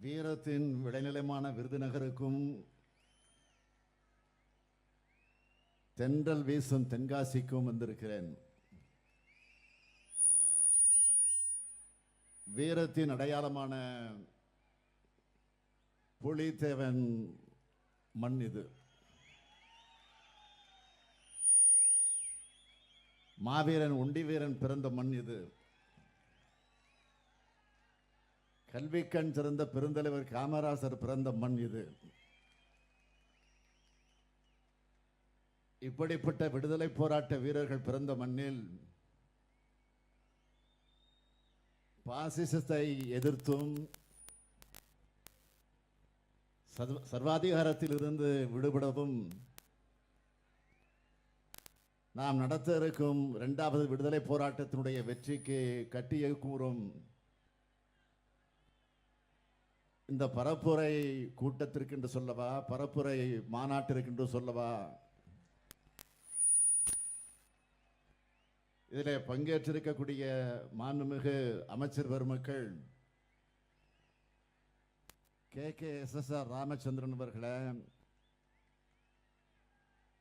வீரத்தின் விளைநிலமான விருதுநகருக்கும் தென்றல் வீசும் தென்காசிக்கும் வந்திருக்கிறேன். வீரத்தின் அடையாளமான புலித்தேவன் மண் இது. மாவீரன் ஒண்டி வீரன் பிறந்த மண் இது. கல்விக்கண் சிறந்த பெருந்தலைவர் காமராசர் பிறந்த மண் இது. இப்படிப்பட்ட விடுதலை போராட்ட வீரர்கள் பிறந்த மண்ணில் பாசிசத்தை எதிர்த்தும் சர்வாதிகாரத்தில் இருந்து விடுபடவும் நாம் நடத்த இருக்கும் இரண்டாவது விடுதலை போராட்டத்தினுடைய வெற்றிக்கு கட்டிய கூறும் இந்த பரப்புரை கூட்டத்திற்கு என்று சொல்லவா, பரப்புரை மாநாட்டிற்கு என்று சொல்லவா, இதில் பங்கேற்றிருக்கக்கூடிய மாண்புமிகு அமைச்சர் பெருமக்கள், KKSSR ராமச்சந்திரன் அவர்களே,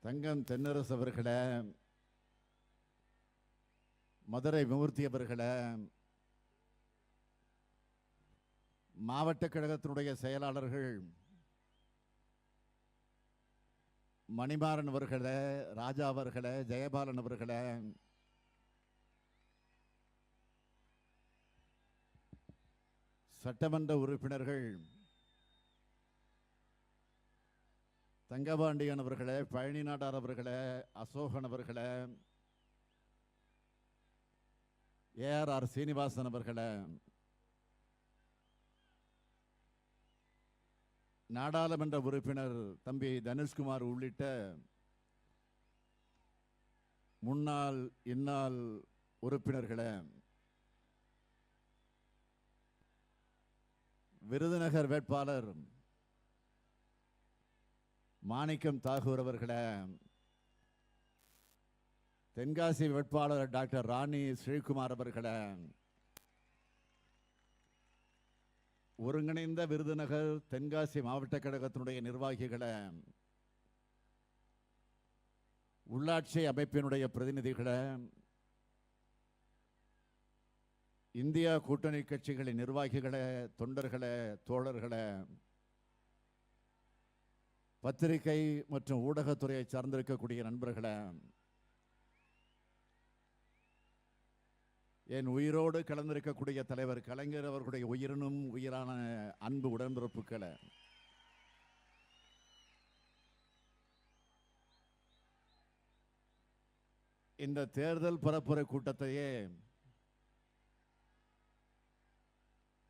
தங்கம் தென்னரசு அவர்களே, மதுரை மூர்த்தி அவர்களே, மாவட்ட கழகத்தினுடைய செயலாளர்கள் மணிமாறன் அவர்களே, ராஜா அவர்களே, ஜெயபாலன் அவர்களே, சட்டமன்ற உறுப்பினர்கள் தங்கபாண்டியன் அவர்களே, பழனி நாடார் அவர்களே, அசோகன் அவர்களே, ARR சீனிவாசன் அவர்களே, நாடாளுமன்ற உறுப்பினர் தம்பி தனுஷ்குமார் உள்ளிட்ட முன்னாள் இந்நாள் உறுப்பினர்களே, விருதுநகர் வேட்பாளர் மாணிக்கம் தாகூர் அவர்களே, தென்காசி வேட்பாளர் டாக்டர் ராணி ஸ்ரீகுமார் அவர்களே, ஒருங்கிணைந்த விருதுநகர் தென்காசி மாவட்ட கழகத்தினுடைய நிர்வாகிகளே, உள்ளாட்சி அமைப்பினுடைய பிரதிநிதிகளே, இந்தியா கூட்டணி கட்சிகளின் நிர்வாகிகளே, தொண்டர்களே, தோழர்களே, பத்திரிகை மற்றும் ஊடகத்துறையை சார்ந்திருக்கக்கூடிய நண்பர்களே, என் உயிரோடு கலந்திருக்கக்கூடிய தலைவர் கலைஞர் அவர்களுடைய உயிரினும் உயிரான அன்பு உடன்பிறப்புக்களை, இந்த தேர்தல் பரப்புரை கூட்டத்தையே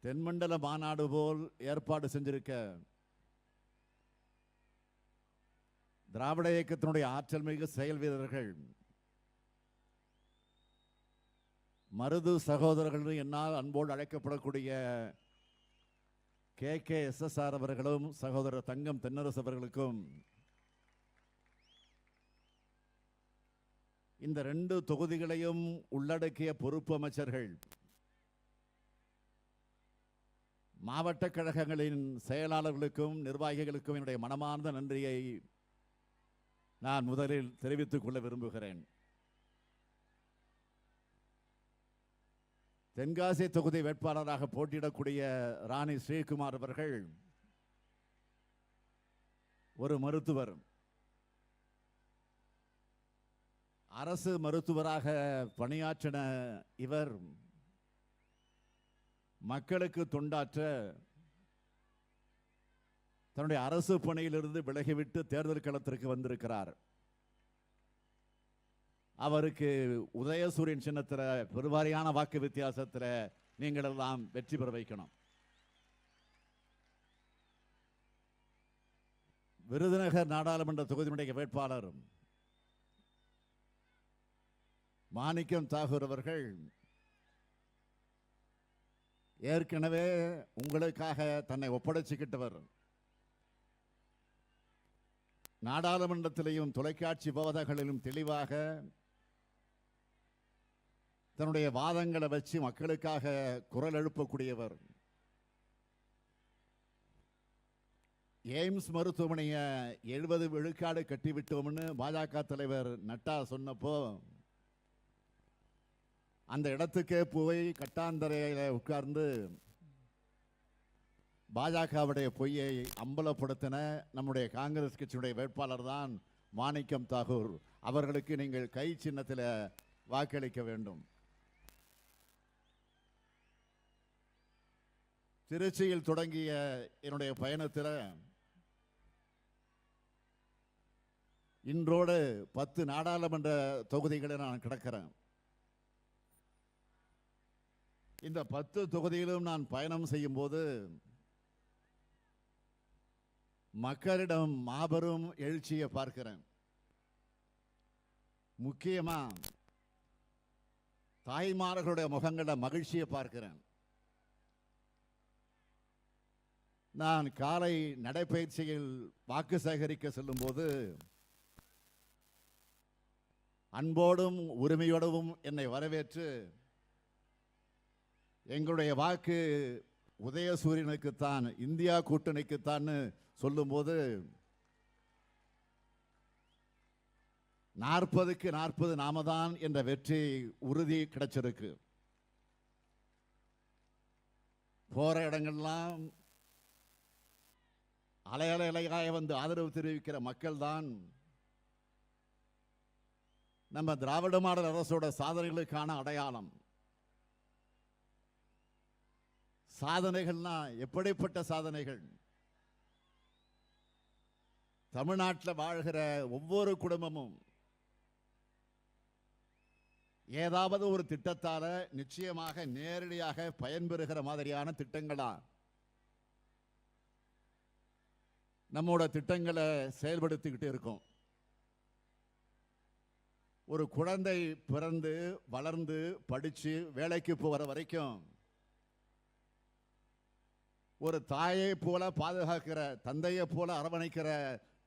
தென்மண்டல மாநாடு போல் ஏற்பாடு செஞ்சிருக்க திராவிட இயக்கத்தினுடைய ஆற்றல் மிகு செயல் வீரர்கள், மருது சகோதரர்கள் என்னால் அன்போடு அழைக்கப்படக்கூடிய KKSSR அவர்களும் சகோதரர் தங்கம் தென்னரசு அவர்களுக்கும் இந்த 2 தொகுதிகளையும் உள்ளடக்கிய பொறுப்பு அமைச்சர்கள், மாவட்ட கழகங்களின் செயலாளர்களுக்கும் நிர்வாகிகளுக்கும் என்னுடைய மனமார்ந்த நன்றியை நான் முதலில் தெரிவித்துக் கொள்ள விரும்புகிறேன். தென்காசி தொகுதி வேட்பாளராக போட்டியிடக்கூடிய ராணி ஸ்ரீகுமார் அவர்கள் ஒரு மருத்துவர். அரசு மருத்துவராக பணியாற்றின இவர் மக்களுக்கு தொண்டாற்ற தன்னுடைய அரசு பணியிலிருந்து விலகிவிட்டு தேர்தல் களத்திற்கு வந்திருக்கிறார். அவருக்கு உதயசூரியன் சின்னத்தில் பெருவாரியான வாக்கு வித்தியாசத்தில் நீங்கள் எல்லாம் வெற்றி பெற வைக்கணும். விருதுநகர் நாடாளுமன்ற தொகுதியினுடைய வேட்பாளர் மாணிக்கம் தாகூர் அவர்கள் ஏற்கனவே உங்களுக்காக தன்னை ஒப்படைச்சுக்கிட்டவர். நாடாளுமன்றத்திலேயும் தொலைக்காட்சி விவாதங்களிலும் தெளிவாக தன்னுடைய வாதங்களை வச்சு மக்களுக்காக குரல் எழுப்பக்கூடியவர். எய்ம்ஸ் மருத்துவமனையை 70 விழுக்காடு கட்டிவிட்டோம்னு பாஜக தலைவர் நட்டா சொன்னப்போ அந்த இடத்துக்கே போய் கட்டாந்தரையில உட்கார்ந்து பாஜகவுடைய பொய்யை அம்பலப்படுத்தின நம்முடைய காங்கிரஸ் கட்சியுடைய வேட்பாளர் தான் மாணிக்கம் தாகூர். அவர்களுக்கு நீங்கள் கை சின்னத்தில் வாக்களிக்க வேண்டும். திருச்சியில் தொடங்கிய என்னுடைய பயணத்தில் இன்றோடு 10 நாடாளுமன்ற தொகுதிகளை நான் கிடக்கிறேன். இந்த 10 தொகுதியிலும் நான் பயணம் செய்யும் போது மக்களிடம் மாபெரும் எழுச்சியை பார்க்கிறேன். முக்கியமா தாய்மார்களுடைய முகங்கள மகிழ்ச்சியை பார்க்கிறேன். நான் காலை நடைபயிற்சியில் வாக்கு சேகரிக்க செல்லும் போது அன்போடும் உரிமையோடவும் என்னை வரவேற்று எங்களுடைய வாக்கு உதயசூரியனுக்குத்தான், இந்தியா கூட்டணிக்குத்தான் சொல்லும்போது 40க்கு 40 நாம தான் என்ற வெற்றி உறுதி கிடைச்சிருக்கு. போற இடங்கள்லாம் அலையலையாய வந்து ஆதரவு தெரிவிக்கிற மக்கள் தான் நம்ம திராவிட மாடல் அரசோட சாதனைகளுக்கான அடையாளம். சாதனைகள்னா எப்படிப்பட்ட சாதனைகள்? தமிழ்நாட்டில் வாழ்கிற ஒவ்வொரு குடும்பமும் ஏதாவது ஒரு திட்டத்தால நிச்சயமாக நேரடியாக பயன்பெறுகிற மாதிரியான திட்டங்களா நம்மோட திட்டங்களை செயல்படுத்திக்கிட்டு இருக்கோம். ஒரு குழந்தை பிறந்து வளர்ந்து படிச்சு வேலைக்கு போகிற வரைக்கும் ஒரு தாயை போல பாதுகாக்கிற, தந்தையை போல அரவணைக்கிற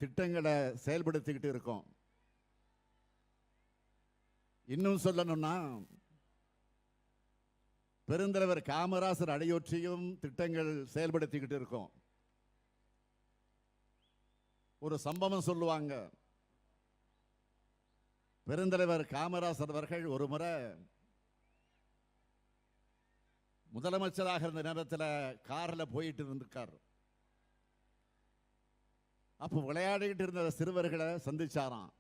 திட்டங்களை செயல்படுத்திக்கிட்டு இருக்கோம். இன்னும் சொல்லணும்னா பெருந்தலைவர் காமராசர் அடியொற்றியும் திட்டங்கள் செயல்படுத்திக்கிட்டு இருக்கோம். ஒரு சம்பவம் சொல்லுவாங்க. பெருந்தலைவர் காமராசர் அவர்கள் ஒரு முறை முதலமைச்சராக இருந்த நேரத்தில் காரில் போயிட்டு இருந்திருக்கார். அப்போ விளையாடிக்கிட்டு இருந்த சிறுவர்களை சந்திச்சாராம்.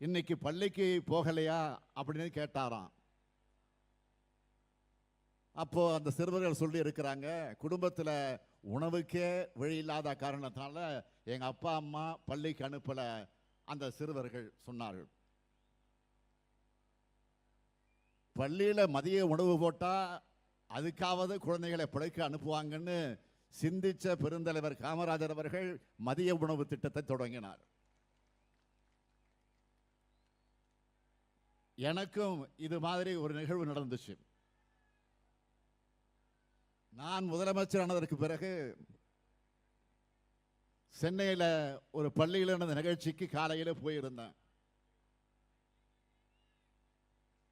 இன்னைக்கு பள்ளிக்கு போகலையா அப்படின்னு கேட்டாராம். அப்போ அந்த சிறுவர்கள் சொல்லி இருக்கிறாங்க, குடும்பத்தில் உணவுக்கே வழி இல்லாத காரணத்தினால எங்க அப்பா அம்மா பள்ளிக்கு அனுப்பல. அந்த சிறுவர்கள் சொன்னார்கள், பள்ளியில மதிய உணவு போட்டா அதுக்காவது குழந்தைகளை பிழைக்க அனுப்புவாங்கன்னு சிந்திச்ச பெருந்தலைவர் காமராஜர் அவர்கள் மதிய உணவு திட்டத்தை தொடங்கினார். எனக்கும் இது மாதிரி ஒரு நிகழ்வு நடந்துச்சு. நான் முதலமைச்சர் ஆனதற்கு பிறகு சென்னையில் ஒரு பள்ளியில் நடந்த நிகழ்ச்சிக்கு காலையில் போயிருந்தேன்.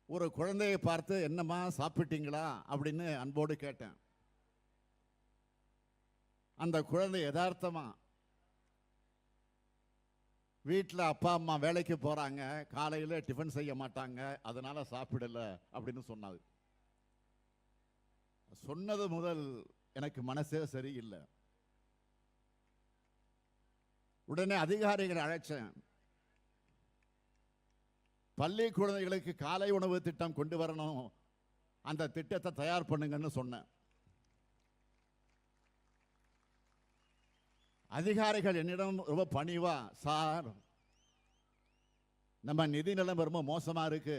ஒரு குழந்தையை பார்த்து என்னம்மா சாப்பிட்டீங்களா அப்படின்னு அன்போடு கேட்டேன். அந்த குழந்தை யதார்த்தமா வீட்டில் அப்பா அம்மா வேலைக்கு போறாங்க, காலையில் டிஃபன் செய்ய மாட்டாங்க, அதனால சாப்பிடல அப்படின்னு சொன்னாது. சொன்னது முதல் எனக்கு மனசே சரியில்லை. உடனே அதிகாரிகளை அழைச்சேன். பள்ளி குழந்தைகளுக்கு காலை உணவு திட்டம் கொண்டு வரணும், அந்த திட்டத்தை தயார் பண்ணுங்கன்னு சொன்னேன். அதிகாரிகள் என்னிடம் ரொம்ப பணிவா, சார் நம்ம நிதி நிலைமை ரொம்ப மோசமா இருக்கு,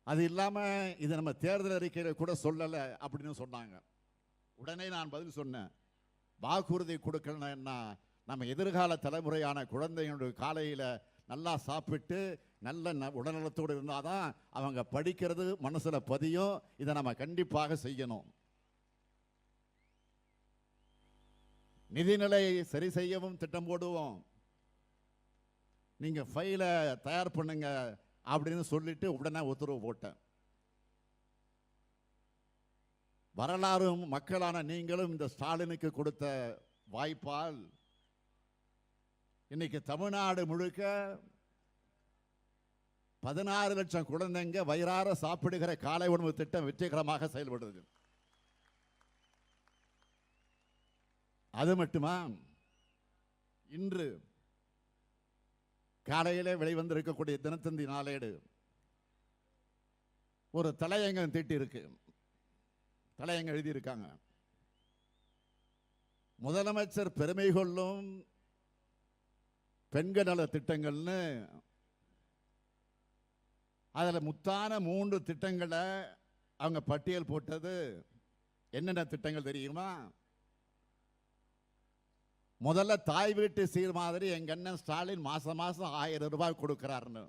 அது இல்லாம இது நம்ம தேர்தல் அறிக்கையில கூட சொல்லல அப்படின்னு சொன்னாங்க. உடனே நான் பதில் சொன்னேன், வாக்குறுதி கொடுக்கலன்னா நம்ம எதிர்கால தலைமுறையான குழந்தைகளுடைய காலையில் நல்லா சாப்பிட்டு நல்ல உடல்நலத்தோடு இருந்தாதான் அவங்க படிக்கிறது மனசுல பதியும். இதை நம்ம கண்டிப்பாக செய்யணும். நிதிநிலை சரி செய்யவும் திட்டம் போடுவோம், நீங்க ஃபைலை தயார் பண்ணுங்க அப்படின்னு சொல்லிட்டு உடனே உத்தரவு போட்டேன். வரலாறும் மக்களான நீங்களும் இந்த ஸ்டாலினுக்கு கொடுத்த வாய்ப்பால் இன்னைக்கு தமிழ்நாடு முழுக்க 16 லட்சம் குழந்தைங்க வயிறார சாப்பிடுகிற காலை உணவு திட்டம் வெற்றிகரமாக செயல்படுது. அது மட்டுமா, இன்று காலையிலே வெளிவந்திருக்கக்கூடிய தினத்தந்தி நாளேடு ஒரு தலையங்கம் தீட்டி இருக்கு. தலையங்கம் எழுதியிருக்காங்க, முதலமைச்சர் பெருமை கொள்ளும் பெண்கள் நல திட்டங்கள்னு. அதில் முத்தான 3 திட்டங்களை அவங்க பட்டியல் போட்டது. என்னென்ன திட்டங்கள் தெரியுமா? முதல்ல தாய் வீட்டு சீர் மாதிரி எங்க அண்ணன் ஸ்டாலின் மாசம் மாசம் 1000 ரூபாய் கொடுக்கிறாருன்னு.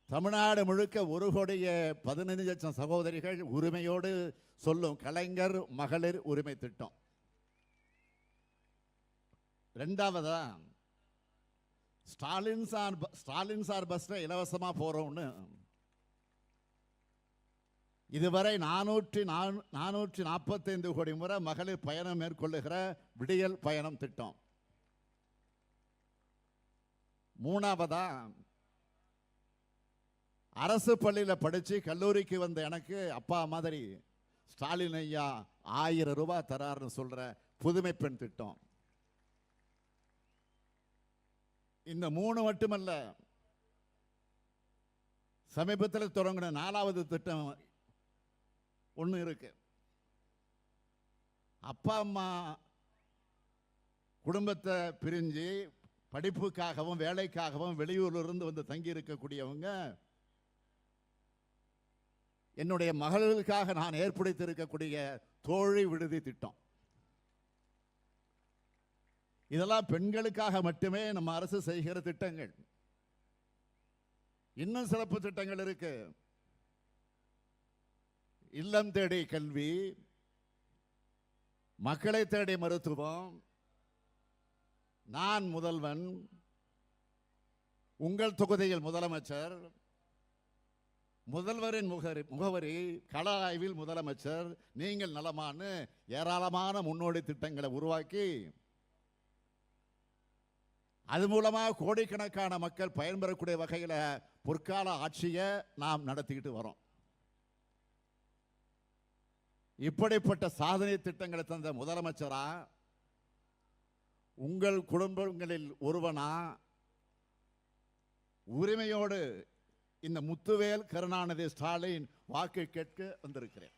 தமிழ்நாடு முழுக்க 1,15 லட்சம் சகோதரிகள் உரிமையோடு சொல்லும் கலைஞர் மகளிர் உரிமை திட்டம். இரண்டாவதா, ஸ்டாலின் சார் பஸ்ல இலவசமா போறோம்னு இதுவரை 445 கோடி முறை மகளிர் பயணம் மேற்கொள்ளுகிற விடியல் பயணம் திட்டம். மூணாவதா, அரசு பள்ளியில் படிச்சு கல்லூரிக்கு வந்த எனக்கு அப்பா மாதிரி ஸ்டாலின் ஐயா 1000 ரூபாய் தராருன்னு சொல்ற புதுமை பெண் திட்டம். இந்த 3 மட்டுமல்ல, சமீபத்தில் தொடங்கின 4வது திட்டம் ஒன்று இருக்கு. அப்பா அம்மா குடும்பத்தை பிரிஞ்சு படிப்புக்காகவும் வேலைக்காகவும் வெளியூர்ல இருந்து வந்து தங்கி இருக்கக்கூடியவங்க என்னுடைய மகளுக்காக நான் ஏற்படுத்தியிருக்கக்கூடிய தோழி விடுதி திட்டம். இதெல்லாம் பெண்களுக்காக மட்டுமே நம்ம அரசு செய்கிற திட்டங்கள். இன்னும் சிறப்பு திட்டங்கள் இருக்கு. இல்லம் தேடி கல்வி, மக்களை தேடி மருத்துவம், நான் முதல்வன், உங்கள் தொகுதியில் முதலமைச்சர், முதல்வரின் முகவரி, கள ஆய்வில் முதலமைச்சர், நீங்கள் நலமான ஏராளமான முன்னோடி திட்டங்களை உருவாக்கி அது மூலமாக கோடிக்கணக்கான மக்கள் பயன்பெறக்கூடிய வகையில் பொற்கால ஆட்சியை நாம் நடத்திக்கிட்டு வரோம். இப்படிப்பட்ட சாதனை திட்டங்களை தந்த முதலமைச்சரா, உங்கள் குடும்பங்களில் ஒருவனா உரிமையோடு இந்த முத்துவேல் கருணாநிதி ஸ்டாலின் வாக்கு கேட்க வந்திருக்கிறேன்.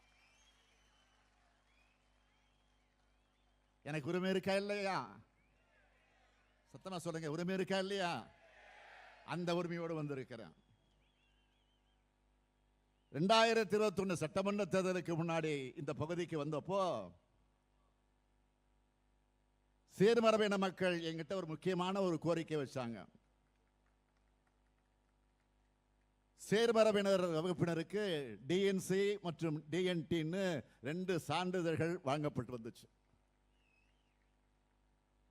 எனக்கு உரிமை இருக்கா இல்லையா? சத்தமா சொல்லுங்க, உரிமை இருக்கா இல்லையா? அந்த உரிமையோடு வந்திருக்கிறேன். 2021 சட்டமன்ற தேர்தலுக்கு முன்னாடி இந்த பகுதிக்கு வந்தப்போ சீர்மரபின மக்கள் என்கிட்ட ஒரு முக்கியமான ஒரு கோரிக்கை வச்சாங்க. சேர்மரபினர் வகுப்பினருக்கு டிஎன்சி மற்றும் டிஎன்டின்னு 2 சான்றிதழ்கள் வழங்கப்பட்டு வந்துச்சு.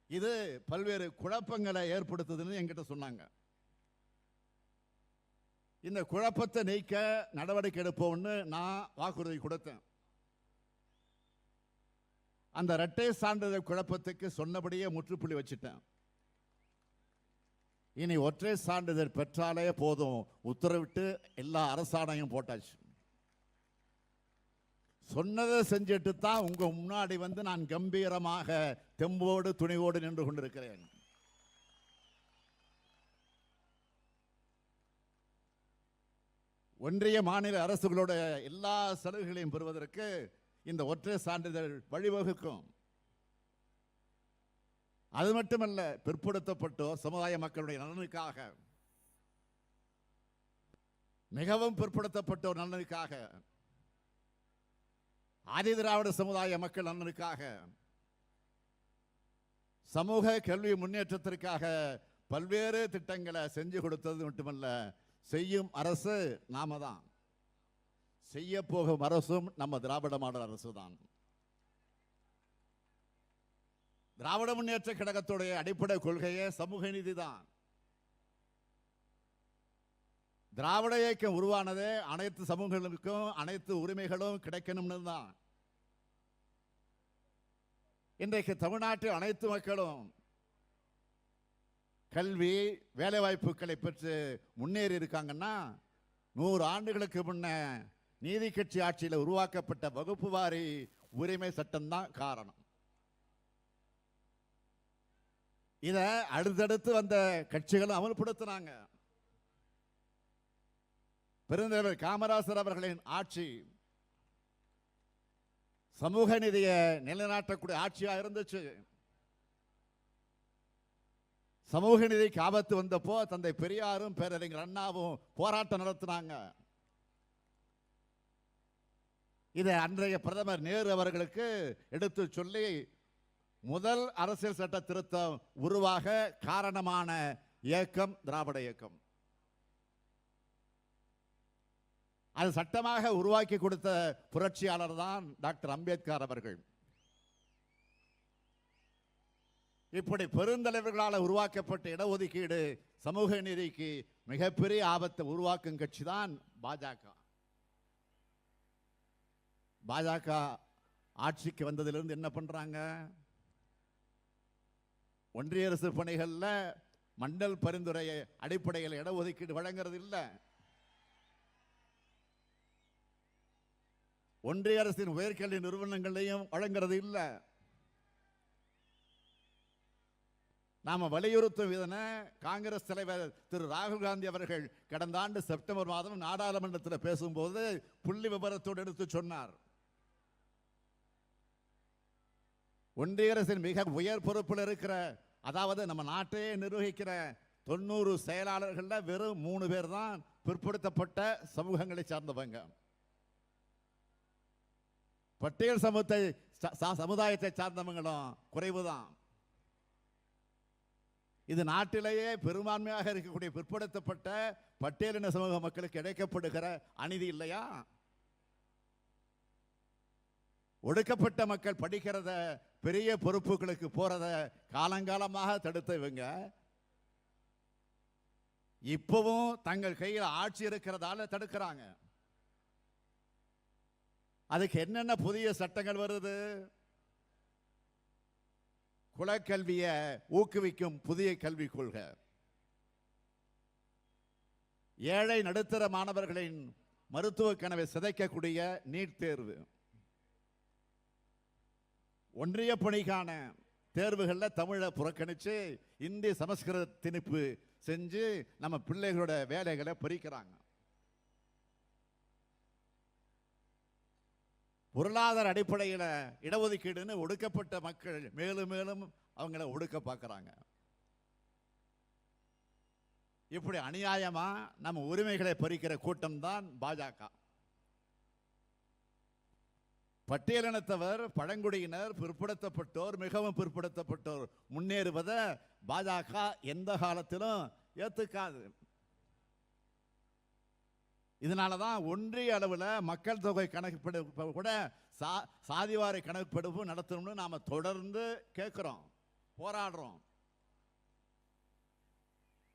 இது பல்வேறு குழப்பங்களை ஏற்படுத்துதுன்னு என்கிட்ட சொன்னாங்க. இந்த குழப்பத்தை நீக்க நடவடிக்கை எடுப்போம்னு நான் வாக்குறுதி கொடுத்தேன். அந்த இரட்டை சான்றிதழ் குழப்பத்துக்கு சொன்னபடியே முற்றுப்புள்ளி வச்சுட்டேன். இனி ஒற்றை சான்றிதழ் பெற்றாலே போதும் உத்தரவிட்டு எல்லா அரசாணையும் போட்டாச்சு. சொன்னதை செஞ்சுட்டு தான் உங்க முன்னாடி வந்து நான் கம்பீரமாக தெம்போடு துணிவோடு நின்று கொண்டிருக்கிறேன். ஒன்றிய மாநில அரசுகளோட எல்லா சலுகைகளையும் பெறுவதற்கு இந்த ஒற்றை சான்றிதழ் வழிவகுக்கும். அது மட்டுமல்ல, பிற்படுத்தப்பட்டோர் சமுதாய மக்களுடைய நலனுக்காக, மிகவும் பிற்படுத்தப்பட்டோர் நலனுக்காக, ஆதி திராவிட சமுதாய மக்கள் நலனுக்காக, சமூக கல்வி முன்னேற்றத்திற்காக பல்வேறு திட்டங்களை செஞ்சு கொடுத்தது மட்டுமல்ல, செய்யும் அரசு நாம தான். செய்ய போகும் அரசும் நம்ம திராவிட மாடல் அரசு தான். திராவிட முன்னேற்ற கழகத்துடைய அடிப்படை கொள்கையே சமூக நீதி தான். திராவிட இயக்கம் உருவானதே அனைத்து சமூகங்களுக்கும் அனைத்து உரிமைகளும் கிடைக்கணும்னு தான். இன்றைக்கு தமிழ்நாட்டில் அனைத்து மக்களும் கல்வி வேலைவாய்ப்புகளை பெற்று முன்னேறி இருக்காங்கன்னா 100 ஆண்டுகளுக்கு முன்ன நீதி கட்சி ஆட்சியில் உருவாக்கப்பட்ட வகுப்பு வாரி உரிமை சட்டம் தான் காரணம். இத அடுத்தடுத்து வந்த கட்சிகளும் அமல்படுத்தினாங்க. பெருந்தலைவர் காமராசர் அவர்களின் ஆட்சி சமூக நீதியை நிலைநாட்டக்கூடிய ஆட்சியா இருந்துச்சு. சமூக நீதிக்கு ஆபத்து வந்தப்போ தந்தை பெரியாரும் பேரறிஞர் அண்ணாவும் போராட்டம் நடத்தினாங்க. இதை அன்றைய பிரதமர் நேரு அவர்களுக்கு எடுத்து சொல்லி முதல் அரசியல் சட்ட திருத்தம் உருவாக காரணமான இயக்கம் திராவிட இயக்கம். அது சட்டமாக உருவாக்கி கொடுத்த புரட்சியாளர் தான் டாக்டர் அம்பேத்கர் அவர்கள். இப்படி பெருந்தலைவர்களால் உருவாக்கப்பட்ட இடஒதுக்கீடு சமூக நீதிக்கு மிகப்பெரிய ஆபத்தை உருவாக்கும் கட்சி தான் பாஜக. பாஜக ஆட்சிக்கு வந்ததிலிருந்து என்ன பண்றாங்க? ஒன்றிய அரசு பணிகளில் மண்டல் பரிந்துரை அடிப்படையில் இடஒதுக்கீடு வழங்குறது இல்லை. ஒன்றிய அரசின் உயர்கல்வி நிறுவனங்களையும் வழங்குறது இல்லை. நாம வலியுறுத்தும் இதனை காங்கிரஸ் தலைவர் திரு ராகுல் காந்தி அவர்கள் கடந்த ஆண்டு செப்டம்பர் மாதம் நாடாளுமன்றத்தில் பேசும்போது புள்ளி விவரத்தோடு எடுத்து சொன்னார். ஒன்றிய அரசின் மிக உயர் பொறுப்பில் இருக்கிற, அதாவது நம்ம நாட்டையே நிர்வகிக்கிற 90 செயலாளர்கள் வெறும் 3 பேர் தான் பிற்படுத்தப்பட்ட சமூகங்களை சார்ந்தவங்க. பட்டியல் சமுதாயத்தை சார்ந்தவங்களும் குறைவுதான். இது நாட்டிலேயே பெரும்பான்மையாக இருக்கக்கூடிய பிற்படுத்தப்பட்ட பட்டியலின சமூக மக்களுக்கு இழைக்கப்படுகிற அநீதி இல்லையா? ஒடுக்கப்பட்ட மக்கள் படிக்கிறத, பெரிய பொறுப்புகளுக்கு போறத காலங்காலமாக தடுத்த இவங்க இப்பவும் தங்கள் கையில் ஆட்சி இருக்கிறதால தடுக்கிறாங்க. அதுக்கு என்னென்ன புதிய சட்டங்கள் வருது? குலக்கல்வியை ஊக்குவிக்கும் புதிய கல்விக் கொள்கை, ஏழை நடுத்தர மாணவர்களின் மருத்துவ கனவை சிதைக்கக்கூடிய நீட் தேர்வு, ஒன்றிய பணிக்கான தேர்வுகளில் தமிழை புறக்கணிச்சு இந்தி சமஸ்கிருத திணிப்பு செஞ்சு நம்ம பிள்ளைகளோட வேலைகளை பறிக்கிறாங்க. பொருளாதார அடிப்படையில் இடஒதுக்கீடுன்னு ஒடுக்கப்பட்ட மக்கள் மேலும் மேலும் அவங்கள ஒடுக்க பார்க்கிறாங்க. இப்படி அநியாயமா நம்ம உரிமைகளை பறிக்கிற கூட்டம் தான் பாஜக. பட்டியலினத்தவர், பழங்குடியினர், பிற்படுத்தப்பட்டோர், மிகவும் பிற்படுத்தப்பட்டோர் முன்னேறுவதை பாஜக எந்த காலத்திலும் ஏத்துக்காது. இதனாலதான் ஒன்றிய அளவில் மக்கள் தொகை கணக்கெடுப்பு கூட சாதிவாரி கணக்கெடுப்பு நடத்தணும்னு நாம தொடர்ந்து கேட்கிறோம், போராடுறோம்.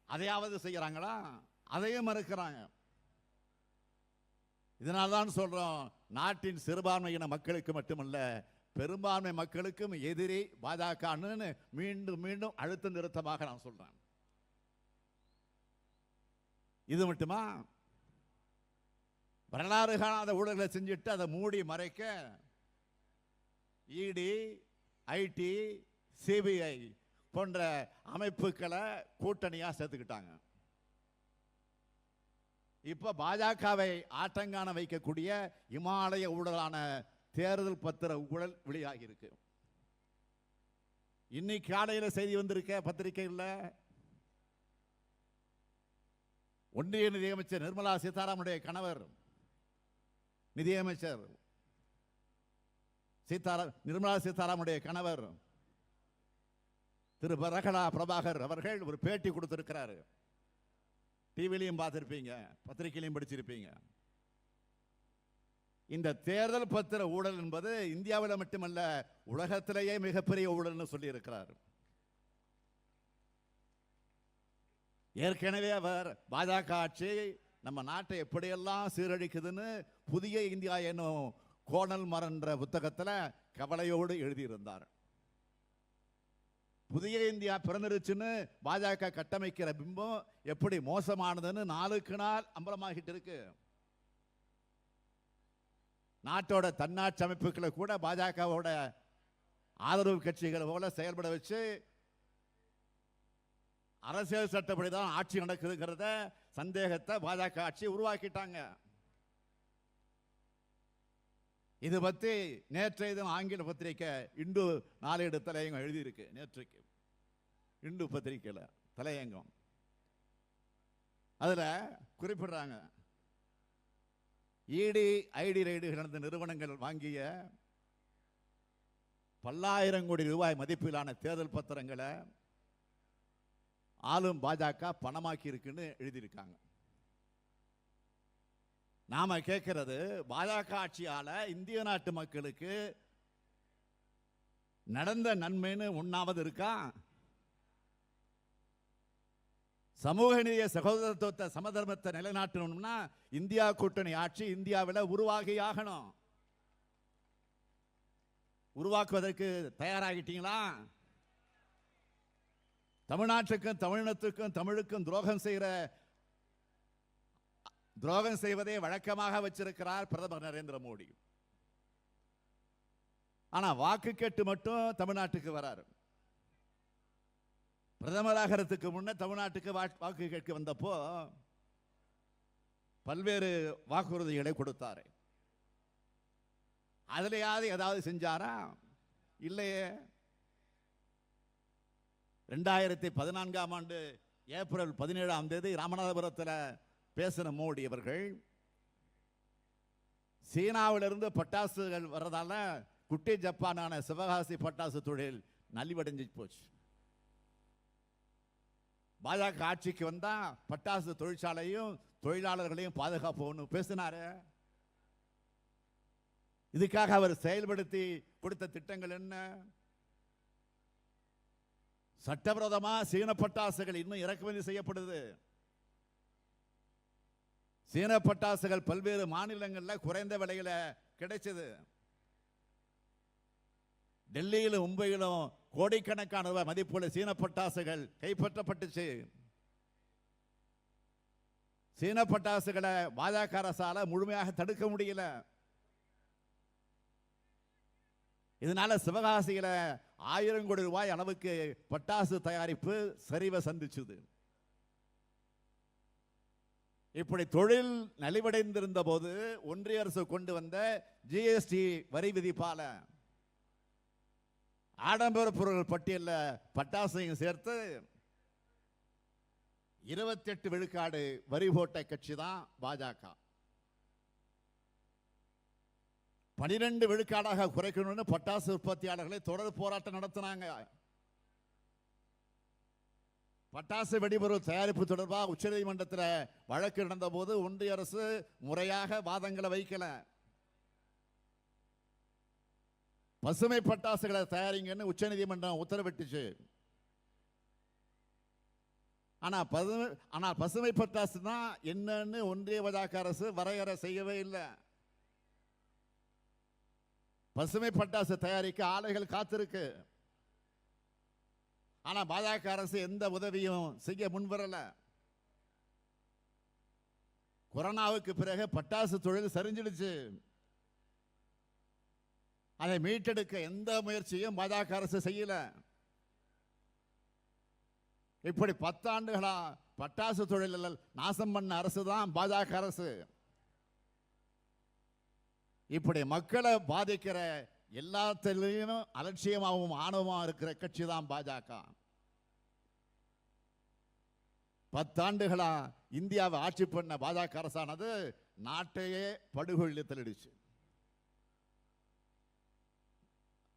அதையாவது செய்யறாங்களா? அதையும் மறுக்கிறாங்க. இதனால்தான் சொல்றோம், நாட்டின் சிறுபான்மையின மக்களுக்கு மட்டுமல்ல பெரும்பான்மை மக்களுக்கும் எதிரி பாஜகன்னு மீண்டும் மீண்டும் அழுத்த நிறுத்தமாக நான் சொல்றேன். இது மட்டுமா? வரலாறு காணாத ஊழல்களை செஞ்சுட்டு அதை மூடி மறைக்க இடி, ஐடி, சிபிஐ போன்ற அமைப்புகளை கூட்டணியா சேர்த்துக்கிட்டாங்க. இப்ப பாஜகவை ஆட்டங்கான வைக்கக்கூடிய இமாலய ஊழலான தேர்தல் பத்திர ஊழல் வெளியாகி இருக்கு. இன்னைக்கு காலையில் செய்தி வந்திருக்க பத்திரிகையில் ஒன்றிய நிதியமைச்சர் நிர்மலா சீதாராமனுடைய கணவர், நிதியமைச்சர் நிர்மலா சீதாராமனுடைய கணவர் திரு பிரகலா பிரபாகர் அவர்கள் ஒரு பேட்டி கொடுத்திருக்கிறார். டிவிலையும் பார்த்திருப்பீங்க, பத்திரிகையிலையும் படிச்சிருப்பீங்க. இந்த தேர்தல் பத்திர ஊழல் என்பது இந்தியாவில் மட்டுமல்ல உலகத்திலேயே மிகப்பெரிய ஊழல்னு சொல்லி இருக்கிறார். ஏற்கனவே அவர் பாஜக ஆட்சி நம்ம நாட்டை எப்படியெல்லாம் சீரழிக்குதுன்னு புதிய இந்தியா என்னும் கோணல் மரன்ற புத்தகத்தில் கவலையோடு எழுதியிருந்தார். புதிய இந்தியா பிறந்துருச்சுன்னு பாஜக கட்டமைக்கிற பிம்பம் எப்படி மோசமானதுன்னு நாளுக்கு நாள் அம்பலமாகிட்டு இருக்கு. நாட்டோட தன்னாட்சி அமைப்புகளை கூட பாஜகவோட ஆதரவு கட்சிகளை போல செயல்பட வச்சு அரசியல் சட்டப்படிதான் ஆட்சி நடக்குதுங்கிறத சந்தேகத்தை பாஜக ஆட்சி உருவாக்கிட்டாங்க. இது பற்றி நேற்றைய தினம் ஆங்கில பத்திரிகை இந்து நாளேடு தலையங்கம் எழுதியிருக்கு. நேற்றைக்கு இந்து பத்திரிகையில் தலையங்கம் அதில் குறிப்பிடுறாங்க, இடி ஐடி ரைடு நடந்த நிறுவனங்கள் வாங்கிய பல்லாயிரம் கோடி ரூபாய் மதிப்பிலான தேர்தல் பத்திரங்களை ஆளும் பாஜக பணமாக்கி இருக்குன்னு எழுதியிருக்காங்க. நாம கேட்கிறது, பாஜக ஆட்சியால இந்திய நாட்டு மக்களுக்கு நடந்த நன்மைன்னு ஒண்ணாவது இருக்கா? சமூக நீதிய சகோதரத்துவத்தை சமதர்மத்தை நிலைநாட்டணும்னா இந்தியா கூட்டணி ஆட்சி இந்தியாவில் உருவாகியாகணும். உருவாக்குவதற்கு தயாராகிட்டீங்களா? தமிழ்நாட்டுக்கும் தமிழினத்துக்கும் தமிழுக்கும் துரோகம் செய்வதை வழக்கமாக வச்சிருக்கிறார் பிரதமர் நரேந்திர மோடி. ஆனா வாக்கு கேட்டு மட்டும் தமிழ்நாட்டுக்கு வராரு. பிரதமராகிறதுக்கு முன்ன தமிழ்நாட்டுக்கு வாக்கு கேட்க வந்தப்போ பல்வேறு வாக்குறுதிகளை கொடுத்தாரு. அதுலயாவது ஏதாவது செஞ்சாரா? இல்லையே. 2014ஆம் ஆண்டு ஏப்ரல் 17ஆம் தேதி ராமநாதபுரத்தில் பேசின மோடி அவர்கள், சீனாவிலிருந்து பட்டாசுகள் வர்றதால குட்டி ஜப்பானான சிவகாசி பட்டாசு தொழில் நலிவடைஞ்சு போச்சு. பாஜக ஆட்சிக்கு வந்தா பட்டாசு தொழிற்சாலையும் தொழிலாளர்களையும் பாதுகாப்போம்னு பேசினாரு. இதுக்காக அவர் செயல்படுத்தி கொடுத்த திட்டங்கள் என்ன? சட்டவிரோதமா சீன பட்டாசுகள் இன்னும் இறக்குமதி செய்யப்படுது. சீன பட்டாசுகள் பல்வேறு மாநிலங்களில் குறைந்த விலையில கிடைச்சது. டெல்லியிலும் மும்பையிலும் கோடிக்கணக்கான ரூபாய் மதிப்புள்ள சீன பட்டாசுகள் கைப்பற்றப்பட்டுச்சு. சீன பட்டாசுகளை பாஜக அரசால முழுமையாக தடுக்க முடியல. இதனால சிவகாசியில 1000 கோடி ரூபாய் அளவுக்கு பட்டாசு தயாரிப்பு சரிவை சந்திச்சது. இப்படி தொழில் நலிவடைந்திருந்த போது ஒன்றிய அரசு கொண்டு வந்த ஜிஎஸ்டி வரி விதிப்பால ஆடம்பர பொருட்கள் பட்டியலில் பட்டாசையும் சேர்த்து 28 விழுக்காடு வரி போட்ட கட்சி தான் பாஜக. 12 விழுக்காடாக குறைக்கணும்னு பட்டாசு உற்பத்தியாளர்களை தொடர் போராட்டம் நடத்தினாங்க. பட்டாசு வெடிபொருள் தயாரிப்பு தொடர்பாக உச்சநீதிமன்றத்தில் வழக்கு நடந்த போது ஒன்றிய அரசு முறையாக வாதங்களை வைக்கல. பசுமை பட்டாசுகளை தயாரிங்கன்னு உச்சநீதிமன்றம் உத்தரவிட்டுச்சு. ஆனால் பசுமை பட்டாசு தான் என்னன்னு ஒன்றிய பாஜக அரசு வரையறை செய்யவே இல்லை. பசுமை பட்டாசு தயாரிக்க ஆலைகள் காத்திருக்கு. ஆனா பாஜக அரசு எந்த உதவியும் செய்ய முன்வரல. கொரோனாவுக்கு பிறகு பட்டாசு தொழில் சரிஞ்சிடுச்சு. அதை மீட்டெடுக்க எந்த முயற்சியும் பாஜக அரசு செய்யல. இப்படி 10 ஆண்டுகளா பட்டாசு தொழில் நாசம் பண்ண அரசு தான் பாஜக அரசு. இப்படி மக்களை பாதிக்கிற எல்லாத்திலையும் அலட்சியமாகவும் ஆணவமாக இருக்கிற கட்சி தான் பாஜக. 10 ஆண்டுகளா இந்தியாவை ஆட்சி பண்ண பாஜக அரசானது நாட்டையே படுகொலில் தள்ளிடுச்சு.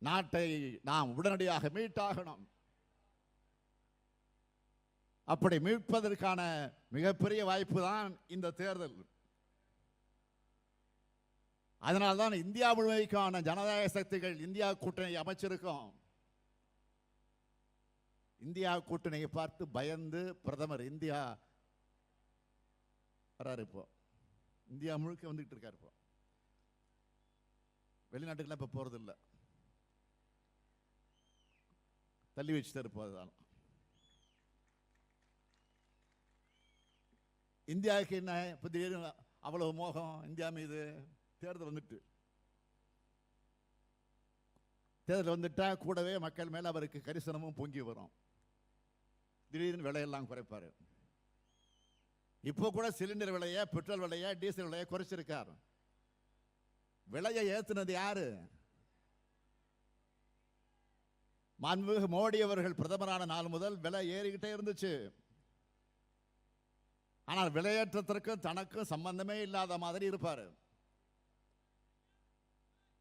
நாட்டை நாம் உடனடியாக மீட்டாகணும். அப்படி மீட்பதற்கான மிகப்பெரிய வாய்ப்பு தான் இந்த தேர்தல். அதனால்தான் இந்தியா முழுமைக்கான ஜனநாயக சக்திகள் இந்தியா கூட்டணி அமைச்சிருக்கோம். இந்தியா கூட்டணியை பார்த்து பயந்து பிரதமர் இந்தியா வராரு. இப்போ இந்தியா முழுக்க வந்துகிட்டு இருக்காரு. இப்போ வெளிநாட்டுக்கெல்லாம் இப்போ போறது இல்லை, தள்ளி வச்சுட்டு இருப்போம். இந்தியாவுக்கு என்ன இப்போ திடீர்னு அவ்வளவு மோகம் இந்தியா மீது? தேர்தல் வந்துட்டு, தேர்தல் வந்துட்டா கூடவே மக்கள் மேல அவருக்கு கரிசனமும் பொங்கி வரும். திடீர்னு விலையெல்லாம் குறைப்பாரு. இப்போ கூட சிலிண்டர் விலைய, பெட்ரோல் விலைய, டீசல் விலைய குறைச்சிருக்காரு. விலையை ஏத்துனது யாரு? மாண்புமிகு மோடி அவர்கள் பிரதமரான நாள் முதல் விலை ஏறிக்கிட்டே இருந்துச்சு. ஆனால் விலையேற்றத்திற்கும் தனக்கும் சம்பந்தமே இல்லாத மாதிரி இருப்பாரு.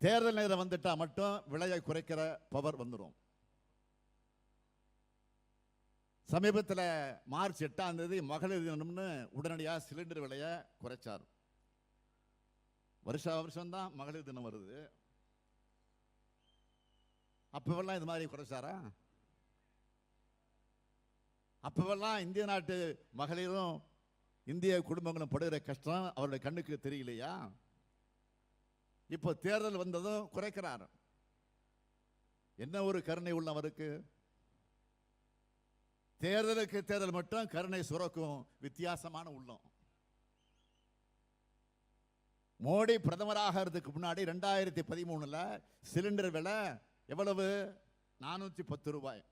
தேர்தல் நேரம் வந்துட்டா மட்டும் விலையை குறைக்கிற பவர் வந்துடும். சமீபத்தில் மார்ச் 8ஆம் தேதி மகளிர் தினம்னு உடனடியாக சிலிண்டர் விலையை குறைச்சார். வருஷம் தான் மகளிர் தினம் வருது. அப்பவெல்லாம் இது மாதிரி குறைச்சாரா? அப்பவெல்லாம் இந்திய நாட்டு மகளிரும் இந்திய குடும்பங்களும் படுகிற கஷ்டம் அவருடைய கண்ணுக்கு தெரியலையா? இப்போ தேர்தல் வந்ததும் குறைக்கிறார். என்ன ஒரு கருணை உள்ளவருக்கு! தேர்தலுக்கு தேர்தல் மட்டும் கருணை சுரக்கும் வித்தியாசமான உள்ளம். மோடி பிரதமராக முன்னாடி 2013 சிலிண்டர் விலை எவ்வளவு? 410 ரூபாய்.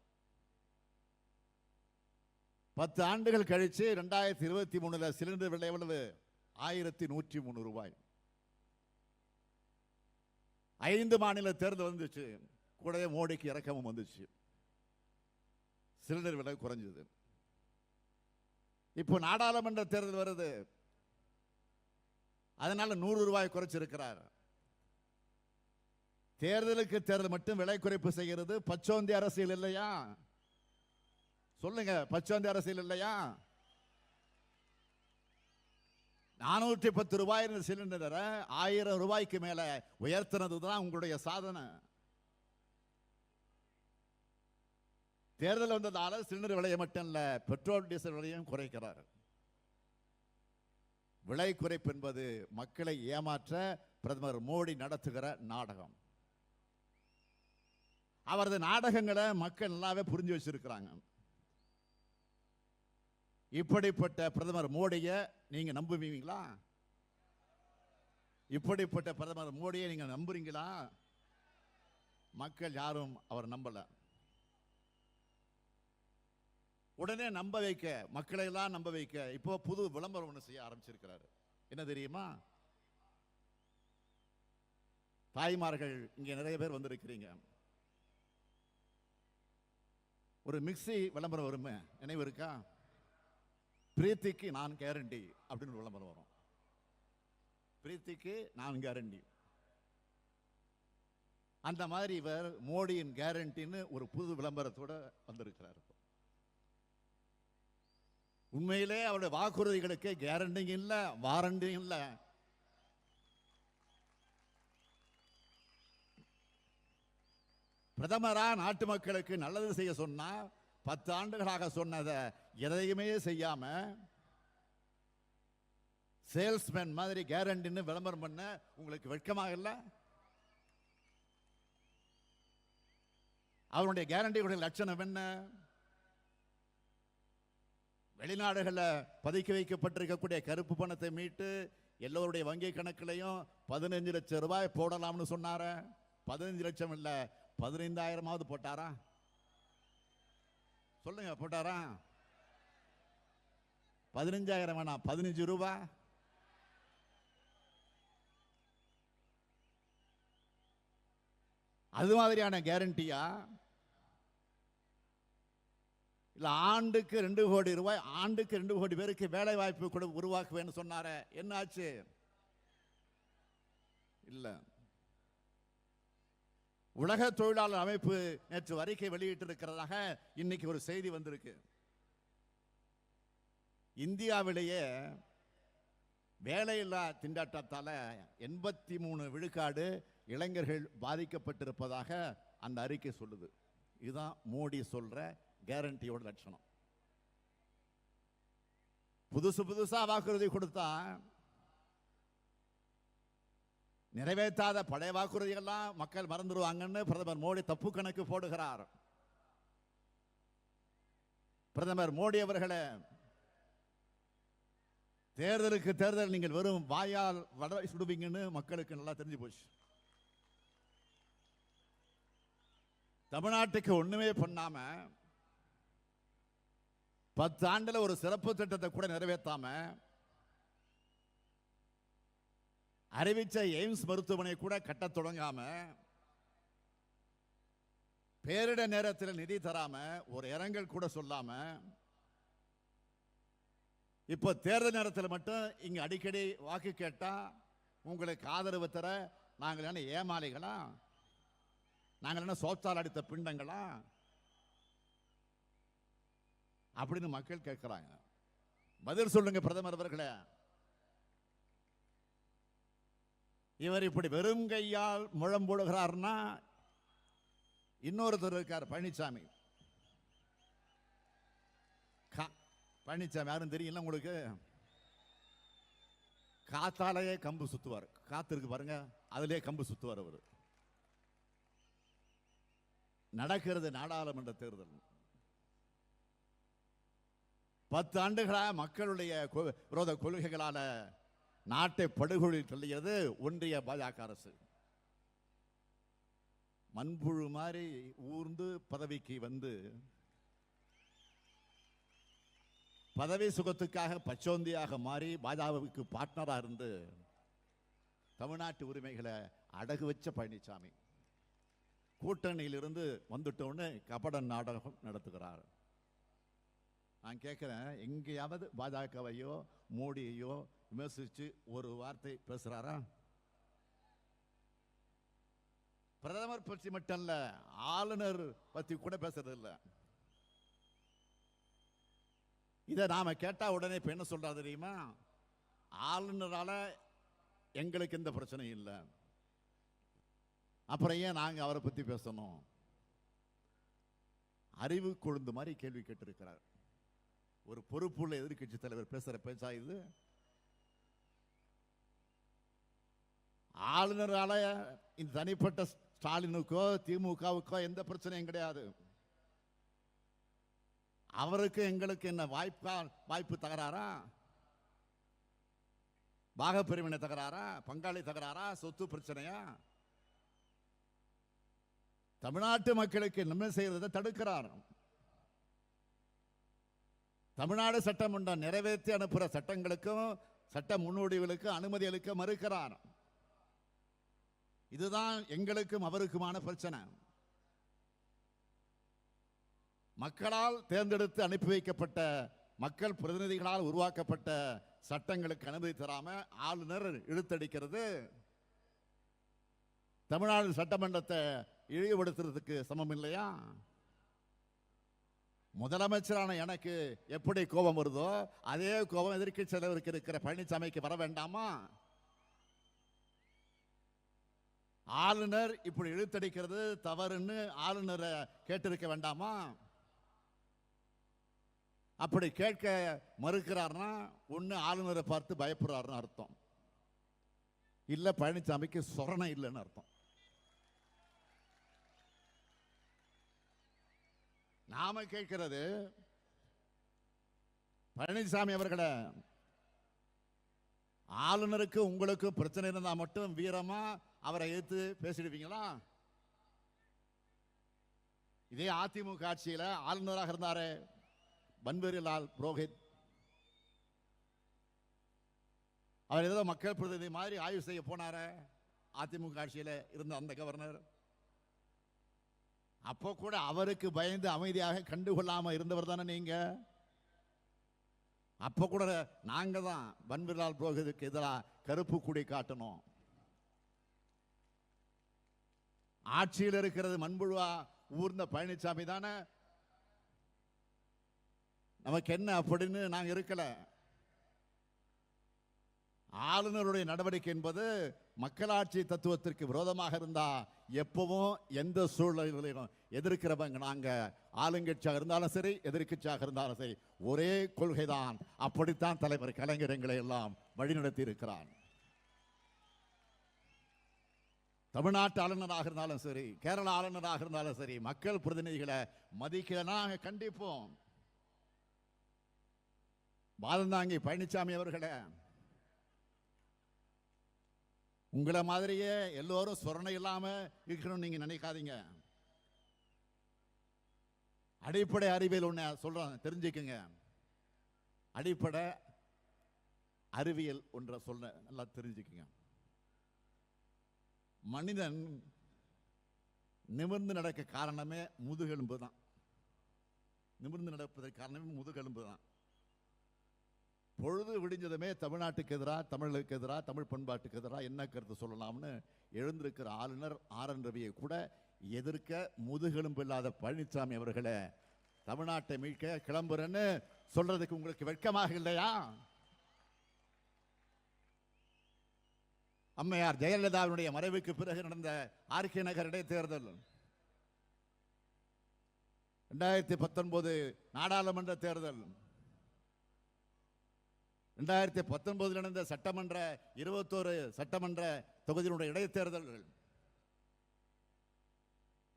10 ஆண்டுகள் கழிச்சு 2023 சிலிண்டர் விலை எவ்வளவு? 1103 ரூபாய். 5 மாநில தேர்தல் வந்துச்சு, கூடவே மோடிக்கு இறக்கமும் வந்துச்சு, சிலிண்டர் விலை குறைஞ்சது. இப்போ நாடாளுமன்ற தேர்தல் வருது, அதனால 100 ரூபாய் குறைச்சிருக்கிறார். தேர்தலுக்கு தேர்தல் மட்டும் விலை குறைப்பு செய்கிறது பச்சோந்தி அரசியல் இல்லையா? சொல்லுங்க, பச்சோந்தி அரசியல் இல்லையா? 410 ரூபாய் சிலிண்டர் 1000 ரூபாய்க்கு மேல உயர்த்தினதுதான் உங்களுடைய சாதனை. தேர்தல் வந்ததால சிலிண்டர் விலையை மட்டும் இல்ல, பெட்ரோல் டீசல் விலையும் குறைக்கிறார். விலை குறைப்பு என்பது மக்களை ஏமாற்ற பிரதமர் மோடி நடத்துகிற நாடகம். அவரது நாடகங்களை மக்கள் நல்லாவே புரிஞ்சு வச்சிருக்கிறாங்க. இப்படிப்பட்ட பிரதமர் மோடியை நீங்க நம்புவீங்களா? இப்படிப்பட்ட பிரதமர் மோடியை நீங்க நம்புறீங்களா? மக்கள் யாரும் அவர் நம்பல. உடனே நம்ப வைக்க, மக்களை எல்லாம் நம்ப வைக்க இப்போ புது விளம்பரம் ஒன்று செய்ய ஆரம்பிச்சிருக்கிறாரு. என்ன தெரியுமா? தாய்மார்கள் இங்க நிறைய பேர் வந்திருக்கிறீங்க. ஒரு மிக்ஸி விளம்பரம் வருமே, நினைவு இருக்கா? பிரீத்திக்கு நான் கேரண்டி அப்படின்னு விளம்பரம் வரும். பிரீத்திக்கு நான் கேரண்டி. அந்த மாதிரி இவர் மோடியின் கேரண்டின்னு ஒரு புது விளம்பரத்தோட வந்திருக்கிறார். உண்மையிலே அவருடைய வாக்குறுதிகளுக்கு கேரண்டி இல்ல, வாரண்டி இல்ல. பிரதமரா நாட்டு மக்களுக்கு நல்லது செய்ய சொன்னா 10 ஆண்டுகளாக சொன்னதை எதையுமே செய்யாம சேல்ஸ்மேன் மாதிரி கேரண்டின்னு விளம்பரம் பண்ண உங்களுக்கு வெட்கமாக இல்ல? அவருடைய கேரண்டியுடைய லட்சணம் என்ன? வெளிநாடுகளில் பதுக்கி வைக்கப்பட்டிருக்கக்கூடிய கருப்பு பணத்தை மீட்டு எல்லோருடைய வங்கி கணக்கிலையும் 15 லட்சம் ரூபாய் போடலாம்னு சொன்னார. 15 லட்சம் இல்ல, 15,000 போட்டாரா? சொல்லுங்க, போட்டாரா? 15,000 வேணாம், 15 ரூபாய். அது மாதிரியான கேரண்டியா? இல்ல ஆண்டுக்கு 2 கோடி ரூபாய், ஆண்டுக்கு 2 கோடி பேருக்கு வேலை வாய்ப்பு கூட உருவாக்குவேன்னு சொன்னார. என்ன ஆச்சு? இல்ல. உலக தொழிலாளர் அமைப்பு நேற்று அறிக்கை வெளியிட்டு இருக்கிறதாக இன்னைக்கு ஒரு செய்தி வந்திருக்கு. இந்தியாவிலேயே வேலையில்லா திண்டாட்டத்தால 83 விழுக்காடு இளைஞர்கள் பாதிக்கப்பட்டிருப்பதாக அந்த அறிக்கை சொல்லுது. இதுதான் மோடி சொல்ற கேரண்டியோட லட்சணம். புதுசா வாக்குறுதி கொடுத்தா நிறைவேற்றாத பழைய வாக்குறுதிகள்லாம் மக்கள் மறந்துடுவாங்கன்னு பிரதமர் மோடி தப்பு கணக்கு போடுகிறார். பிரதமர் மோடி அவர்களே, தேர்தலுக்கு தேர்தல் நீங்கள் வெறும் வாயால் வடை சுடுவீங்கன்னு மக்களுக்கு நல்லா தெரிஞ்சு போச்சு. தமிழ்நாட்டுக்கு ஒண்ணுமே பண்ணாம 10 ஆண்டுல ஒரு சிறப்பு திட்டத்தை கூட நிறைவேற்றாம அறிவிச்ச எய்ம்ஸ் மருத்துவமனை கூட கட்ட தொடங்காம பேரிட நேரத்தில் நிதி தராம ஒரு இரங்கல் கூட சொல்லாம இப்ப தேர்தல் நேரத்தில் மட்டும் இங்க அடிக்கடி வாக்கு கேட்டா உங்களுக்கு ஆதரவு தர நாங்கள் என்ன ஏமாளிகளா, நாங்கள் என்ன சோத்தால் அடித்த பிண்டங்களா அப்படின்னு மக்கள் கேட்கிறாங்க. பதில் சொல்லுங்க பிரதமர் அவர்களே. இவர் இப்படி வெறும் கையால் முழம் போடுகிறார்னா இன்னொருத்தர் இருக்கார் பழனிசாமி. பழனிசாமி யாரும் தெரியல உங்களுக்கு? காத்தாலேயே கம்பு சுத்துவார். காத்து இருக்கு பாருங்க, அதிலே கம்பு சுத்துவார். அவர் நடக்கிறது நாடாளுமன்ற தேர்தல். 10 ஆண்டுகளா மக்களுடைய விரோத கொள்கைகளால நாட்டை படுகொலில் தள்ளியது ஒன்றிய பாஜக அரசு. மண்புழு மாதிரி ஊர்ந்து பதவிக்கு வந்து பதவி சுகத்துக்காக பச்சோந்தியாக மாறி பாஜகவுக்கு பார்ட்னரா இருந்து தமிழ்நாட்டு உரிமைகளை அடகு வச்ச பழனிசாமி கூட்டணியிலிருந்து வந்துட்டோன்னு கபட நாடகம் நடத்துகிறார். நான் கேட்கிறேன், எங்கேயாவது பாஜகவையோ மோடியையோ விமர்சிச்சு ஒரு வார்த்தை பேசுறாரா? பிரதமர் பற்றி மட்டும் இல்ல, ஆளுநர் பத்தி கூட பேசுறது இல்ல. இதை நாம கேட்டா உடனே இப்ப என்ன சொல்றா தெரியுமா? ஆளுநரால எங்களுக்கு எந்த பிரச்சனையும் இல்லை, அப்புறம் ஏன் நாங்க அவரை பத்தி பேசணும்? அறிவு கொழுந்து மாதிரி கேள்வி கேட்டிருக்கிறார். ஒரு பொறுப்புள்ள எதிர்கட்சி தலைவர் பேசுற பேச்சா இது? ஆளுநரால இந்த தனிப்பட்ட ஸ்டாலினுக்கோ திமுகவுக்கோ எந்த பிரச்சனையும் கிடையாது. அவருக்கு எங்களுக்கு என்ன வாய்ப்பு தகராறா? பாகப்பிரிவினை தகராறா? பங்காளி தகராறா? சொத்து பிரச்சனையா? தமிழ்நாட்டு மக்களுக்கு நன்மை செய்யறதை தடுக்கிறார். தமிழ்நாடு சட்டமன்றம் நிறைவேற்றி அனுப்புற சட்டங்களுக்கும் சட்ட முன்னோடிகளுக்கும் அனுமதி அளிக்க மறுக்கிறார். இதுதான் எங்களுக்கும் அவருக்குமான பிரச்சனை. மக்களால் தேர்ந்தெடுத்து அனுப்பி வைக்கப்பட்ட மக்கள் பிரதிநிதிகளால் உருவாக்கப்பட்ட சட்டங்களுக்கு அனுமதி தராம ஆளுநர் இழுத்தடிக்கிறது தமிழ்நாடு சட்டமன்றத்தை இழிவுபடுத்துறதுக்கு சமம் இல்லையா? முதலமைச்சரான எனக்கு எப்படி கோபம் வருதோ அதே கோபம் எதிர்க்கட்சி தலைவருக்கு இருக்கிற பழனிசாமிக்கு வர வேண்டாமா? ஆளுநர் இப்படி இழுத்தடிக்கிறது தவறுன்னு ஆளுநரை கேட்டிருக்க வேண்டாமா? அப்படி கேட்க மறுக்கிறார்னா ஒண்ணு ஆளுநரை பார்த்து பயப்படுறாருன்னு அர்த்தம், இல்ல பழனிசாமிக்கு சொரணை இல்லைன்னு அர்த்தம். நாம கேட்கிறது, பழனிசாமி அவர்களே, ஆளுநருக்கு உங்களுக்கு பிரச்சனை இருந்தா மட்டும் வீரமா அவரை எதிர்த்து பேசிடுவீங்களா? இதே அதிமுக ஆட்சியில் ஆளுநராக இருந்தாரே பன்வாரிலால் புரோஹித், அவர் ஏதோ மக்கள் பிரதிநிதி மாதிரி ஆய்வு செய்ய போனார அதிமுக ஆட்சியில் இருந்த அந்த கவர்னர். அப்போ கூட அவருக்கு பயந்து அமைதியாக கண்டுகொள்ளாம இருந்தவர் தானே நீங்க. அப்ப கூட நாங்க தான் பன்வாரிலால் புரோஹித்துக்கு எதிராக கருப்பு கொடி காட்டணும். ஆட்சியில் இருக்கிறது மண்புழுவா ஊர்ந்த பழனிசாமி தானே, நமக்கு என்ன அப்படின்னு நாங்க இருக்கல. ஆளுநருடைய நடவடிக்கை என்பது மக்களாட்சி தத்துவத்திற்கு விரோதமாக இருந்தா எப்பவும் எந்த சூழ்நிலையிலும் எதிர்க்கிறவங்க நாங்க ஆளுங்கட்சியாக இருந்தாலும் சரி எதிர்கட்சியாக இருந்தாலும் சரி ஒரே கொள்கைதான். அப்படித்தான் தலைவர் கலைஞர் எங்களை எல்லாம் வழிநடத்தி இருக்கிறார். தமிழ்நாட்டு ஆளுநராக இருந்தாலும் சரி கேரள ஆளுநராக இருந்தாலும் சரி மக்கள் பிரதிநிதிகளை மதிக்கலன்னா நாங்கள் கண்டிப்போம். பாலந்தாங்கி பழனிசாமி அவர்களே, உங்களை மாதிரியே எல்லோரும் சொரணை இல்லாம இருக்கணும்னு நீங்க நினைக்காதீங்க. அடிப்படை அறிவியல் ஒண்ணு சொல்றேன், தெரிஞ்சுக்குங்க. அடிப்படை அறிவியல் ஒன்ற சொல்ல நல்லா தெரிஞ்சுக்குங்க. மனிதன் நிமிர்ந்து நடக்க காரணமே முதுகெலும்பு தான். நிமிர்ந்து நடப்பதற்கு காரணமே முதுகெலும்பு தான். பொழுது விடிஞ்சதுமே தமிழ்நாட்டுக்கு எதிராக தமிழுக்கு எதிராக தமிழ் பண்பாட்டுக்கு எதிராக என்ன கருத்து சொல்லலாம்னு எழுந்திருக்கிற ஆளுநர் ஆர்.என். ரவியை கூட எதிர்க்க முதுகெலும்பு இல்லாத பழனிசாமி அவர்களை தமிழ்நாட்டை மீட்க கிளம்புறேன்னு சொல்றதுக்கு உங்களுக்கு வெட்கமாக இல்லையா? அம்மையார் ஜெயலலிதாவுடைய மறைவுக்கு பிறகு நடந்த ஆர்கே நகர் இடைத்தேர்தல், 2019 நாடாளுமன்ற தேர்தல், 2019 நடந்த சட்டமன்ற 21 சட்டமன்ற தொகுதியினுடைய இடைத்தேர்தல்கள்,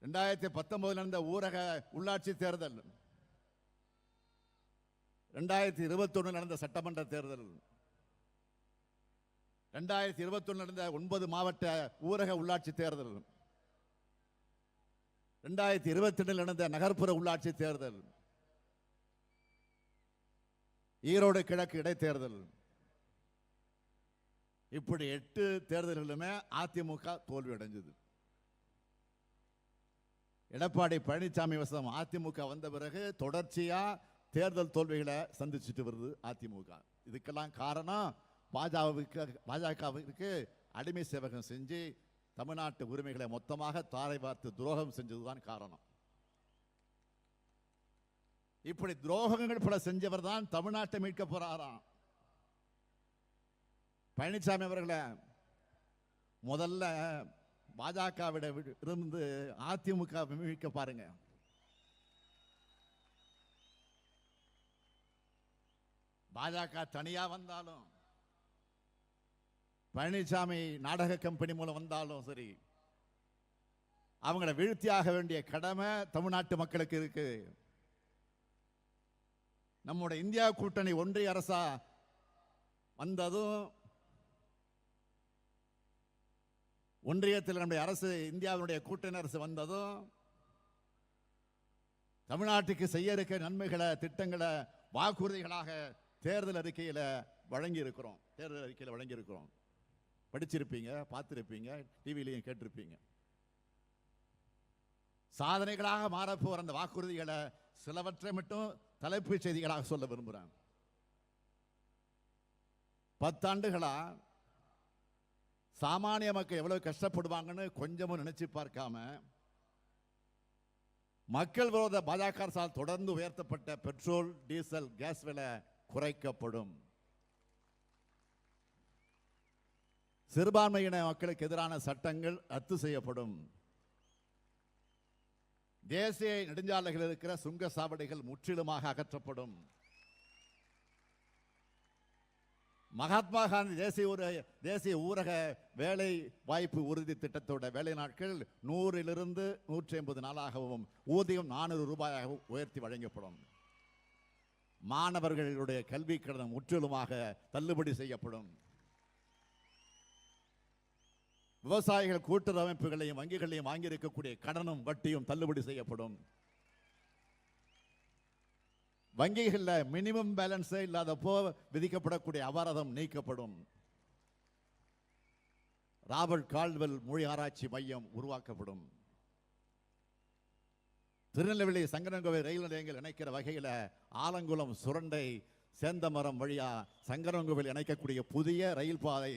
2019 நடந்த ஊரக உள்ளாட்சி தேர்தல், 2021 நடந்த சட்டமன்ற தேர்தல், 2021 நடந்த 9 மாவட்ட ஊரக உள்ளாட்சி தேர்தல், 2022 நடந்த நகர்ப்புற உள்ளாட்சி தேர்தல், ஈரோடு கிழக்கு இடைத்தேர்தல், இப்படி 8 தேர்தல்களுமே அதிமுக தோல்வி அடைஞ்சது. எடப்பாடி பழனிசாமி வசம் அதிமுக வந்த பிறகு தொடர்ச்சியா தேர்தல் தோல்விகளை சந்திச்சுட்டு வருது அதிமுக. இதுக்கெல்லாம் காரணம் பாஜகவிற்கு அடிமை சேவகம் செஞ்சு தமிழ்நாட்டு உரிமைகளை மொத்தமாக தாரை பார்த்து துரோகம் செஞ்சதுதான் காரணம். இப்படி துரோகங்கள் பல செஞ்சவர் தான் தமிழ்நாட்டை மீட்க போறாராம். பழனிசாமி அவர்களை முதல்ல பாஜகவிட இருந்து அதிமுக மீட்க பாருங்க. பாஜக தனியா வந்தாலும் பழனிசாமி நாடக கம்பெனி மூலம் வந்தாலும் சரி அவங்களை வீழ்த்தியாக வேண்டிய கடமை தமிழ்நாட்டு மக்களுக்கு இருக்கு. நம்முடைய இந்தியா கூட்டணி ஒன்றிய அரசா வந்ததும், ஒன்றியத்தில் நம்முடைய அரசு இந்தியாவுடைய கூட்டணி அரசு வந்ததும் தமிழ்நாட்டுக்கு செய்ய இருக்க நன்மைகளை திட்டங்களை வாக்குறுதிகளாக தேர்தல் அறிக்கையில் வழங்கி இருக்கிறோம். தேர்தல் அறிக்கையில் வழங்கி இருக்கிறோம். படிச்சிருப்பீங்க, பார்த்திருப்பீங்க, டிவிலையும் கேட்டிருப்பீங்க. சாதனைகளாக மாறப்போற அந்த வாக்குறுதிகளை சிலவற்றை மட்டும் தலைப்புச் செய்திகளாக சொல்ல விரும்புகிறேன். 10 ஆண்டுகளா சாமானிய மக்கள் எவ்வளவு கஷ்டப்படுவாங்கன்னு கொஞ்சமும் நினைச்சு பார்க்காம மக்கள் விரோத பாஜக அரசால் தொடர்ந்து உயர்த்தப்பட்ட பெட்ரோல், டீசல், கேஸ் விலை குறைக்கப்படும். சிறுபான்மையின மக்களுக்கு எதிரான சட்டங்கள் ரத்து செய்யப்படும். தேசிய நெடுஞ்சாலைகளில் இருக்கிற சுங்க சாவடிகள் முற்றிலுமாக அகற்றப்படும். மகாத்மா காந்தி தேசிய ஊரக வேலை வாய்ப்பு உறுதி திட்டத்தோட வேலை நாட்கள் 100 150 நாளாகவும் ஊதியம் 400 ரூபாயாகவும் உயர்த்தி வழங்கப்படும். மாணவர்களுடைய கல்வி கடன் முற்றிலுமாக தள்ளுபடி செய்யப்படும். விவசாயிகள் கூட்டுறவு அமைப்புகளையும் வங்கிகளையும் வாங்கியிருக்கக்கூடிய கடனும் வட்டியும் தள்ளுபடி செய்யப்படும். வங்கிகளில் மினிமம் பேலன்ஸே இல்லாதப்போ விதிக்கப்படக்கூடிய அபராதம் நீக்கப்படும். ராபர்ட் கால்வெல் மொழி ஆராய்ச்சி மையம் உருவாக்கப்படும். திருநெல்வேலி சங்கரன்கோவில் ரயில் நிலையங்கள் இணைக்கிற வகையில் ஆலங்குளம், சுரண்டை, சேந்தமரம் வழியா சங்கரன்கோவில் இணைக்கக்கூடிய புதிய ரயில் பாதை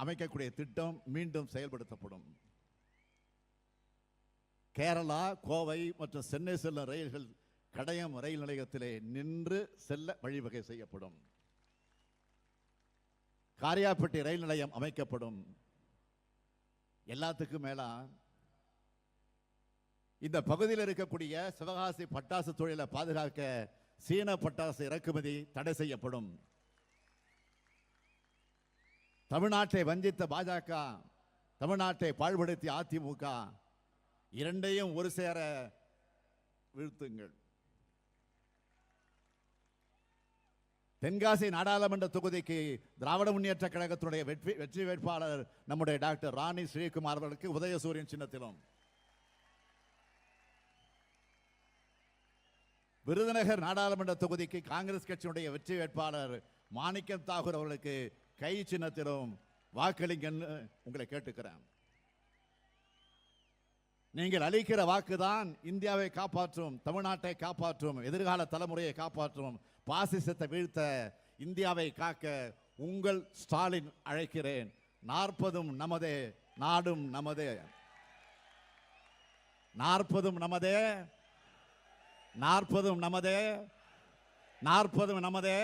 அமைக்கக்கூடிய திட்டம் மீண்டும் செயல்படுத்தப்படும். கேரளா, கோவை மற்றும் சென்னை செல்லும் ரயில்கள் கடையம் ரயில் நிலையத்திலே நின்று செல்ல வழிவகை செய்யப்படும். காரியாப்பட்டி ரயில் நிலையம் அமைக்கப்படும். எல்லாத்துக்கும் மேல இந்த பகுதியில் இருக்கக்கூடிய சிவகாசி பட்டாசு தொழிலை பாதுகாக்க சீன பட்டாசு இறக்குமதி தடை செய்யப்படும். தமிழ்நாட்டை வஞ்சித்த பாஜக, தமிழ்நாட்டை பாழ்படுத்திய அதிமுக இரண்டையும் ஒரு சேர வீழ்த்துங்கள். தென்காசி நாடாளுமன்ற தொகுதிக்கு திராவிட முன்னேற்ற கழகத்தினுடைய வெற்றி வேட்பாளர் நம்முடைய டாக்டர் ராணி ஸ்ரீகுமார் அவர்களுக்கு உதயசூரியன் சின்னத்திலும், விருதுநகர் நாடாளுமன்ற தொகுதிக்கு காங்கிரஸ் கட்சியினுடைய வெற்றி வேட்பாளர் மாணிக்கம் தாகூர் அவர்களுக்கு கை சின்னத்திலும் வாக்களிங்கன்னு உங்களை கேட்டுக்கிறேன். நீங்கள் அளிக்கிற வாக்குதான் இந்தியாவை காப்பாற்றும், தமிழ்நாட்டை காப்பாற்றும், எதிர்கால தலைமுறையை காப்பாற்றும். பாசிசத்தை வீழ்த்த, இந்தியாவை காக்க உங்கள் ஸ்டாலின் அழைக்கிறேன். 40 நமதே, நாடும் நமதே. 40 நமதே, 40 நமதே, 40 நமதே.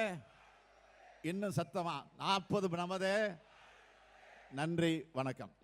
இன்னும் சத்தமா 40 நமதே. நன்றி, வணக்கம்.